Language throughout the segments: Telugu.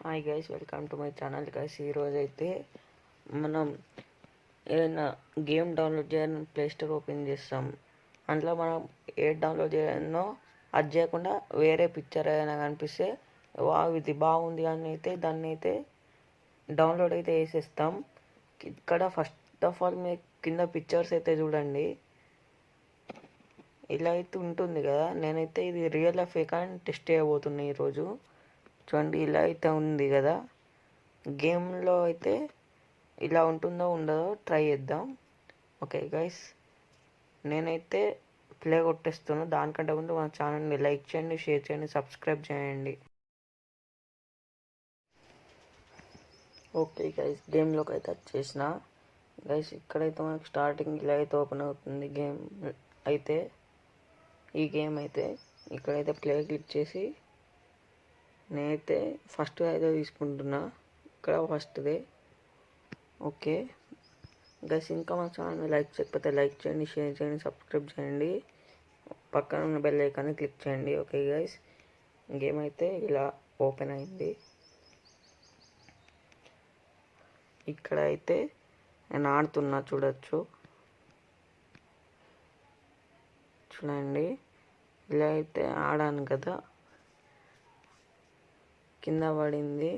Hi guys, welcome to my channel guys. ఈరోజు అయితే మనం ఏదైనా గేమ్ డౌన్లోడ్ చేయాలని ప్లే స్టోర్ ఓపెన్ చేస్తాం. అందులో మనం ఏది డౌన్లోడ్ చేయాలనో అది చేయకుండా వేరే పిక్చర్ ఏదైనా కనిపిస్తే ఇది బాగుంది అని అయితే దాన్ని అయితే డౌన్లోడ్ అయితే వేసేస్తాం. ఇక్కడ ఫస్ట్ ఆఫ్ ఆల్ మీ కింద పిక్చర్స్ అయితే చూడండి, ఇలా అయితే ఉంటుంది కదా. నేనైతే ఇది రియల్ ఫేక్ అని టెస్ట్ చేయబోతున్నా ఈరోజు. చూడండి, ఇలా అయితే ఉంది కదా. గేమ్లో అయితే ఇలా ఉంటుందో ఉండదో ట్రై చేద్దాం. ఓకే గైస్, నేనైతే ప్లే కొట్టేస్తున్నాను. దానికంటే ముందు మన ఛానల్ని లైక్ చేయండి, షేర్ చేయండి, సబ్స్క్రైబ్ చేయండి. ఓకే గైస్, గేమ్లోకి అయితే వచ్చేసిన గైస్. ఇక్కడైతే మనకు స్టార్టింగ్ ఇలా అయితే ఓపెన్ అవుతుంది గేమ్ అయితే. ఈ గేమ్ అయితే ఇక్కడైతే ప్లే క్లిక్ చేసి నేనైతే ఫస్ట్ అయితే తీసుకుంటున్నా. ఇక్కడ ఫస్ట్దే. ఓకే గైస్, ఇంకా మా ఛానల్ని లైక్ చేయకపోతే లైక్ చేయండి, షేర్ చేయండి, సబ్స్క్రైబ్ చేయండి, పక్కన ఉన్న బెల్ ఐకాన్ని క్లిక్ చేయండి. ఓకే గైస్, గేమ్ అయితే ఇలా ఓపెన్ అయింది. ఇక్కడ అయితే నేను ఆడుతున్నా, చూడండి. ఇలా అయితే ఆడాను కదా, కింద పడింది.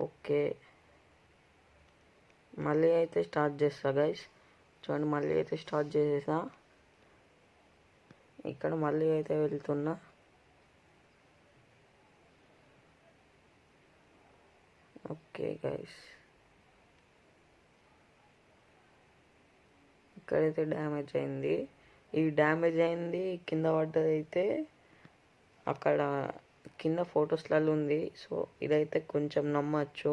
ఓకే, మళ్ళీ అయితే స్టార్ట్ చేస్తా గైస్. చూడండి, మళ్ళీ అయితే స్టార్ట్ చేసేసా. ఇక్కడ మళ్ళీ అయితే వెళ్తున్నా. ఓకే గైస్, ఇక్కడైతే డ్యామేజ్ అయింది. ఈ డ్యామేజ్ అయింది కింద పడ్డదైతే అక్కడ కింద ఫొటోస్లలో ఉంది. సో ఇదైతే కొంచెం నమ్మచ్చు.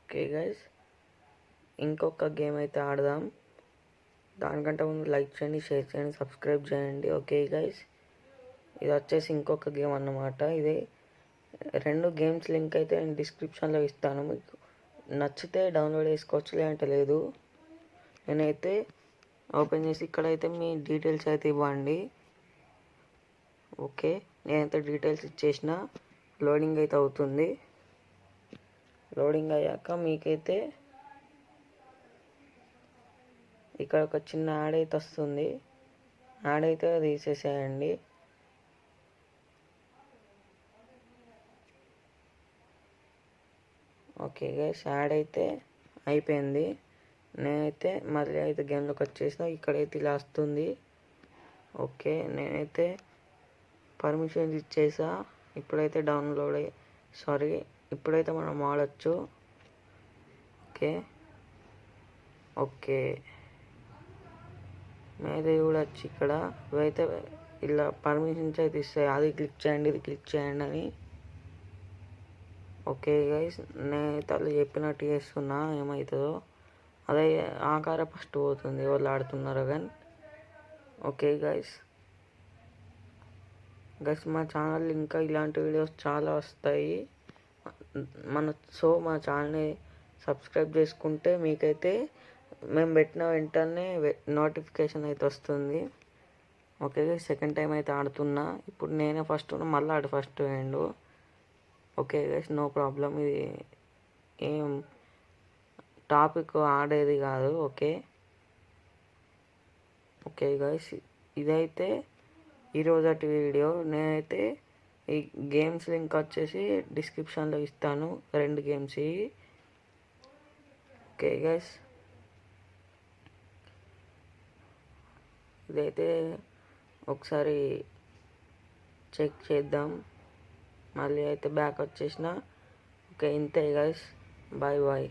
ఓకే గైస్, ఇంకొక గేమ్ అయితే ఆడదాం. దానికంటే ముందు లైక్ చేయండి, షేర్ చేయండి, సబ్స్క్రైబ్ చేయండి. ఓకే గైస్, ఇది వచ్చేసి ఇంకొక గేమ్ అన్నమాట. ఇది 2 గేమ్స్ లింక్ అయితే నేను డిస్క్రిప్షన్లో ఇస్తాను. మీకు నచ్చితే డౌన్లోడ్ చేసుకోవచ్చు, లేదంటే లేదు. నేనైతే ఓపెన్ చేసి ఇక్కడైతే మీ డీటెయిల్స్ అయితే ఇవ్వండి. ఓకే, నేనైతే డీటెయిల్స్ ఇచ్చేసిన. లోడింగ్ అయితే అవుతుంది. లోడింగ్ అయ్యాక మీకైతే ఇక్కడ ఒక చిన్న యాడ్ అయితే వస్తుంది. యాడ్ అయితే తీసేసేయండి. ఓకే గైస్, యాడ్ అయితే అయిపోయింది. నేనైతే మళ్ళీ అయితే గేమ్లోకి వచ్చేసిన. ఇక్కడైతే ఇలా వస్తుంది. ఓకే, నేనైతే పర్మిషన్స్ ఇచ్చేసా. ఇప్పుడైతే ఇప్పుడైతే మనం ఆడచ్చు. ఓకే ఓకే, మీరైతే చూడొచ్చు ఇక్కడ ఇవైతే ఇలా పర్మిషన్స్ అయితే ఇస్తాయి. అది క్లిక్ చేయండి, ఇది క్లిక్ చేయండి అని. ఓకే గైస్, నేనైతే వాళ్ళు చెప్పినట్టు చేస్తున్నా. ఏమవుతుందో అదే ఆకార ఫస్ట్ పోతుంది వాళ్ళు ఆడుతున్నారు కానీ. ఓకే గైస్, మా ఛానల్ ఇంకా ఇలాంటి వీడియోస్ చాలా వస్తాయి. మా ఛానల్ని సబ్స్క్రైబ్ చేసుకుంటే మీకైతే మేము పెట్టిన వెంటనే నోటిఫికేషన్ అయితే వస్తుంది. ఓకే, సెకండ్ టైం అయితే ఆడుతున్నా. ఇప్పుడు నేనే ఫస్ట్ ఉన్నా, మళ్ళీ ఆడు ఫస్ట్ వేయండు. Okay guys, no problem. ఇది ఏం టాపిక్ ఆడేది కాదు. ఓకే ఓకే గైస్, ఇదైతే ఈరోజటి వీడియో. నేనైతే ఈ గేమ్స్ లింక్ వచ్చేసి డిస్క్రిప్షన్లో ఇస్తాను, 2 గేమ్స్. ఓకే గైస్, ఇదైతే ఒకసారి చెక్ చేద్దాం. మళ్ళీ అయితే బ్యాక్ వచ్చేసిన. ఓకే, ఇంతే గైస్, బాయ్ బాయ్.